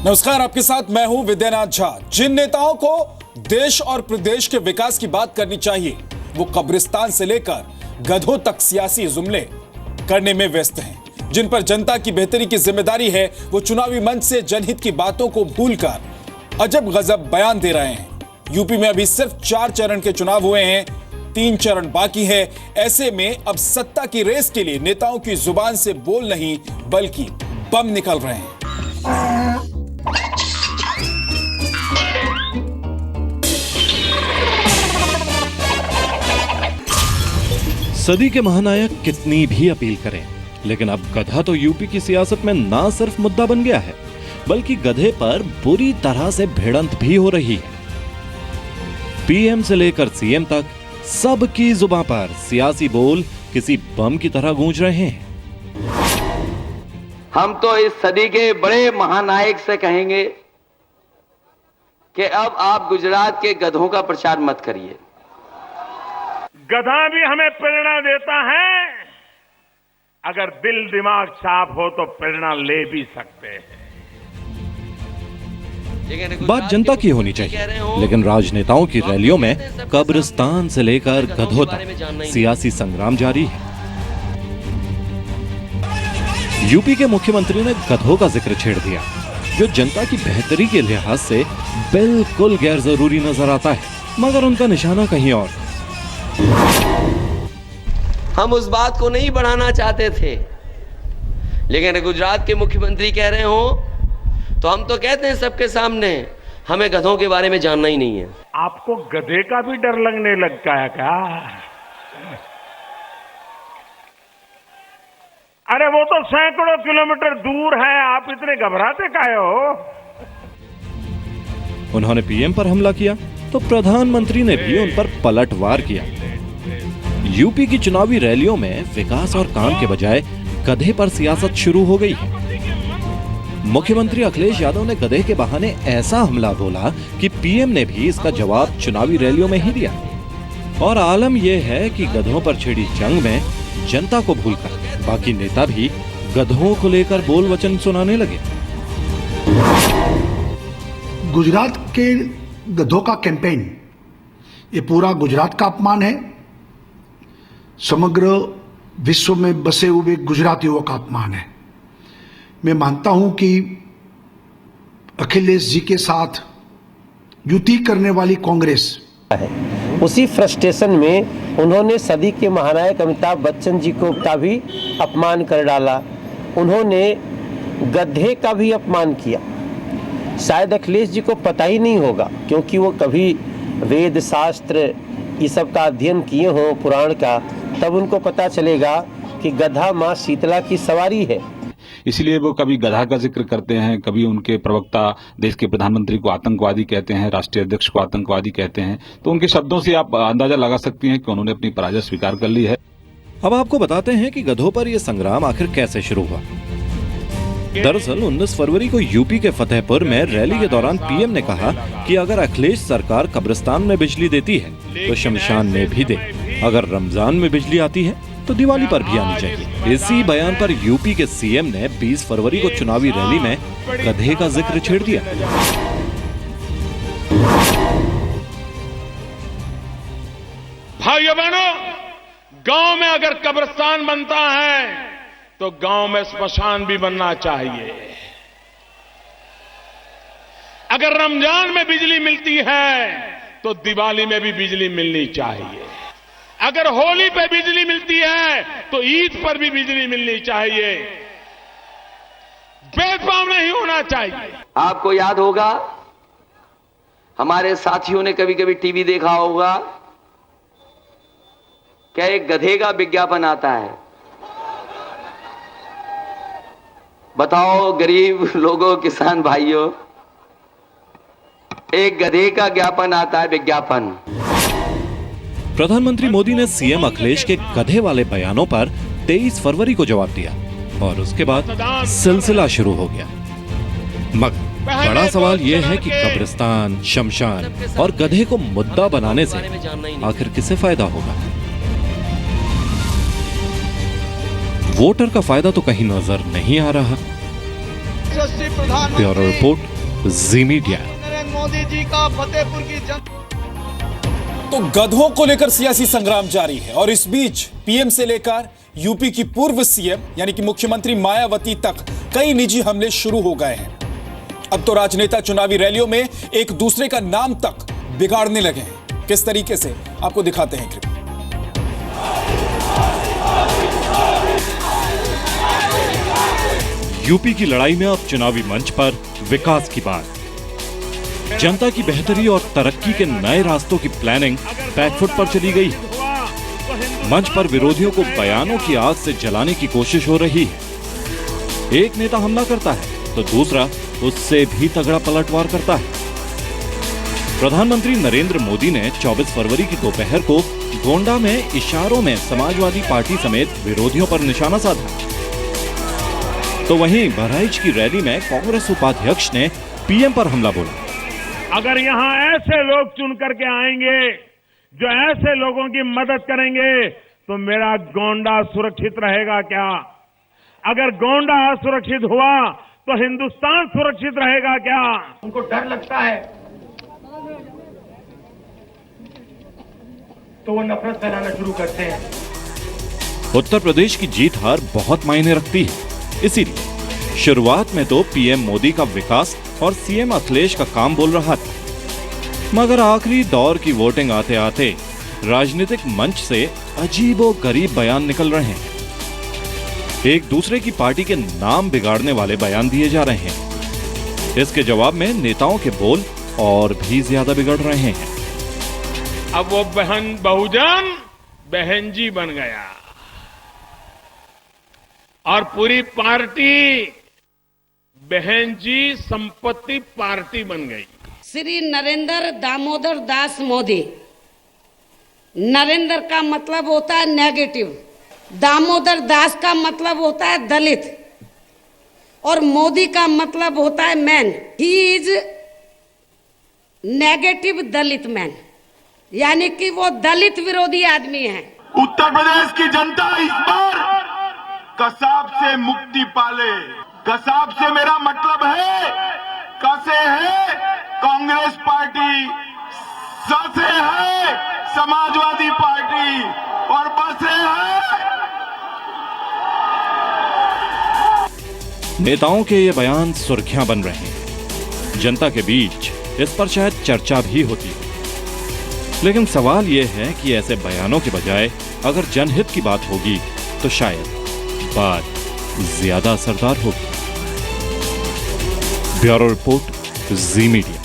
नमस्कार, आपके साथ मैं हूं विद्यानाथ झा। जिन नेताओं को देश और प्रदेश के विकास की बात करनी चाहिए, वो कब्रिस्तान से लेकर गधों तक सियासी जुमले करने में व्यस्त हैं। जिन पर जनता की बेहतरी की जिम्मेदारी है, वो चुनावी मंच से जनहित की बातों को भूलकर अजब गजब बयान दे रहे हैं। यूपी में अभी सिर्फ 4 चरण के चुनाव हुए हैं, 3 चरण बाकी है। ऐसे में अब सत्ता की रेस के लिए नेताओं की जुबान से बोल नहीं बल्कि बम निकल रहे हैं। सदी के महानायक कितनी भी अपील करें, लेकिन अब गधा तो यूपी की सियासत में ना सिर्फ मुद्दा बन गया है, बल्कि गधे पर बुरी तरह से भिड़ंत भी हो रही है। पीएम से लेकर सीएम तक सबकी जुबान पर सियासी बोल किसी बम की तरह गूंज रहे हैं। हम तो इस सदी के बड़े महानायक से कहेंगे कि अब आप गुजरात के गधों का प्रचार मत करिए। गधा भी हमें प्रेरणा देता है। अगर दिल दिमाग साफ हो तो प्रेरणा ले भी सकते हैं। बात जनता की होनी चाहिए, लेकिन राजनेताओं की रैलियों में कब्रिस्तान से लेकर गधों तक सियासी संग्राम जारी है। यूपी के मुख्यमंत्री ने गधों का जिक्र छेड़ दिया, जो जनता की बेहतरी के लिहाज से बिल्कुल गैर जरूरी नजर आता है, मगर उनका निशाना कहीं और। हम उस बात को नहीं बढ़ाना चाहते थे, लेकिन गुजरात के मुख्यमंत्री कह रहे हो तो हम तो कहते हैं सबके सामने, हमें गधों के बारे में जानना ही नहीं है। आपको गधे का भी डर लगने लगता है क्या? अरे वो तो सैकड़ों किलोमीटर दूर है, आप इतने घबराते काहे हो? उन्होंने पीएम पर हमला किया तो प्रधानमंत्री ने भी उन पर पलटवार किया। यूपी की चुनावी रैलियों में विकास और काम के बजाय गधे पर सियासत शुरू हो गई है। मुख्यमंत्री अखिलेश यादव ने गधे के बहाने ऐसा हमला बोला कि पीएम ने भी इसका जवाब चुनावी रैलियों में ही दिया। और आलम यह है कि गधों पर छिड़ी जंग में जनता को भूलकर बाकी नेता भी गधों को लेकर बोल वचन सुनाने लगे। गुजरात के गधों का कैंपेन, ये पूरा गुजरात का अपमान है, समग्र विश्व में बसे हुए गुजरातियों का अपमान है। मैं मानता हूं कि अखिलेश जी के साथ युति करने वाली कांग्रेस है, उसी फ्रस्ट्रेशन में उन्होंने सदी के महानायक अमिताभ बच्चन जी को का भी अपमान कर डाला। उन्होंने गधे का भी अपमान किया। शायद अखिलेश जी को पता ही नहीं होगा, क्योंकि वो कभी वेद शास्त्र ये सब का अध्ययन किए हो पुराण का, तब उनको पता चलेगा कि गधा माँ शीतला की सवारी है। इसलिए वो कभी गधा का जिक्र करते हैं, कभी उनके प्रवक्ता देश के प्रधानमंत्री को आतंकवादी कहते हैं, राष्ट्रीय अध्यक्ष को आतंकवादी कहते हैं। तो उनके शब्दों से आप अंदाजा लगा सकती हैं कि उन्होंने अपनी पराजय स्वीकार कर ली है। अब आपको बताते हैं कि गधों पर यह संग्राम आखिर कैसे शुरू हुआ। दरअसल 19 फरवरी को यूपी के फतेहपुर में रैली के दौरान पीएम ने कहा कि अगर अखिलेश सरकार कब्रिस्तान में बिजली देती है तो शमशान में भी दे, अगर रमजान में बिजली आती है तो दिवाली पर भी आनी चाहिए। इसी बयान पर यूपी के सीएम ने 20 फरवरी को चुनावी रैली में गधे का जिक्र छेड़ दिया। भाइयों बहनों, गांव में अगर कब्रिस्तान बनता है तो गांव में स्मशान भी बनना चाहिए। अगर रमजान में बिजली मिलती है तो दिवाली में भी बिजली मिलनी चाहिए। अगर होली पे बिजली मिलती है तो ईद पर भी बिजली मिलनी चाहिए। भेदभाव नहीं होना चाहिए। आपको याद होगा, हमारे साथियों ने कभी कभी टीवी देखा होगा, क्या एक गधे का विज्ञापन आता है। बताओ गरीब लोगों, किसान भाइयों, एक गधे का ज्ञापन आता है, विज्ञापन। प्रधानमंत्री मोदी ने सीएम अखिलेश के गधे वाले बयानों पर 23 फरवरी को जवाब दिया और उसके बाद सिलसिला शुरू हो गया। मगर बड़ा सवाल यह है कि कब्रिस्तान, शमशान और गधे को मुद्दा बनाने से आखिर किसे फायदा होगा? वोटर का फायदा तो कहीं नजर नहीं आ रहा। यशस्वी प्रधानमंत्री ब्यूरो रिपोर्ट, जी मीडिया। नरेंद्र मोदी जी का फतेहपुर की जनता। तो गधों को लेकर सियासी संग्राम जारी है और इस बीच पीएम से लेकर यूपी की पूर्व सीएम यानी कि मुख्यमंत्री मायावती तक कई निजी हमले शुरू हो गए हैं। अब तो राजनेता चुनावी रैलियों में एक दूसरे का नाम तक बिगाड़ने लगे हैं। किस तरीके से, आपको दिखाते हैं क्लिप। यूपी की लड़ाई में अब चुनावी मंच पर विकास की बात, जनता की बेहतरी और तरक्की के नए रास्तों की प्लानिंग बैकफुट पर चली गई है। मंच पर विरोधियों को बयानों की आग से जलाने की कोशिश हो रही है। एक नेता हमला करता है तो दूसरा उससे भी तगड़ा पलटवार करता है। प्रधानमंत्री नरेंद्र मोदी ने 24 फरवरी की दोपहर को गोंडा में इशारों में समाजवादी पार्टी समेत विरोधियों पर निशाना साधा। तो वहीं बहराइच की रैली में कांग्रेस उपाध्यक्ष ने पीएम पर हमला बोला। अगर यहाँ ऐसे लोग चुन करके आएंगे जो ऐसे लोगों की मदद करेंगे तो मेरा गोंडा सुरक्षित रहेगा क्या? अगर गोंडा असुरक्षित हुआ तो हिंदुस्तान सुरक्षित रहेगा क्या? उनको डर लगता है तो वो नफरत फैलाना शुरू करते हैं। उत्तर प्रदेश की जीत हार बहुत मायने रखती है, इसीलिए शुरुआत में तो पीएम मोदी का विकास और सीएम अखिलेश का काम बोल रहा था, मगर आखिरी दौर की वोटिंग आते आते राजनीतिक मंच से अजीबोगरीब बयान निकल रहे हैं। एक दूसरे की पार्टी के नाम बिगाड़ने वाले बयान दिए जा रहे हैं। इसके जवाब में नेताओं के बोल और भी ज्यादा बिगड़ रहे हैं। अब वो बहन बहुजन बहन जी बन गया और पूरी पार्टी बहन जी संपत्ति पार्टी बन गई। श्री नरेंद्र दामोदर दास मोदी। नरेंद्र का मतलब होता है नेगेटिव, दामोदर दास का मतलब होता है दलित और मोदी का मतलब होता है man. He is negative Dalit man, यानी कि वो दलित विरोधी आदमी है। उत्तर प्रदेश की जनता इस बार कसाब से मुक्ति पाले। कसाब से मेरा मतलब है कसे है कांग्रेस पार्टी, से है समाजवादी पार्टी और बसे है। नेताओं के ये बयान सुर्खियां बन रहे हैं। जनता के बीच इस पर शायद चर्चा भी होती है, लेकिन सवाल ये है कि ऐसे बयानों के बजाय अगर जनहित की बात होगी तो शायद बात ज्यादा असरदार होगी। ब्यूरो रिपोर्ट, जी मीडिया।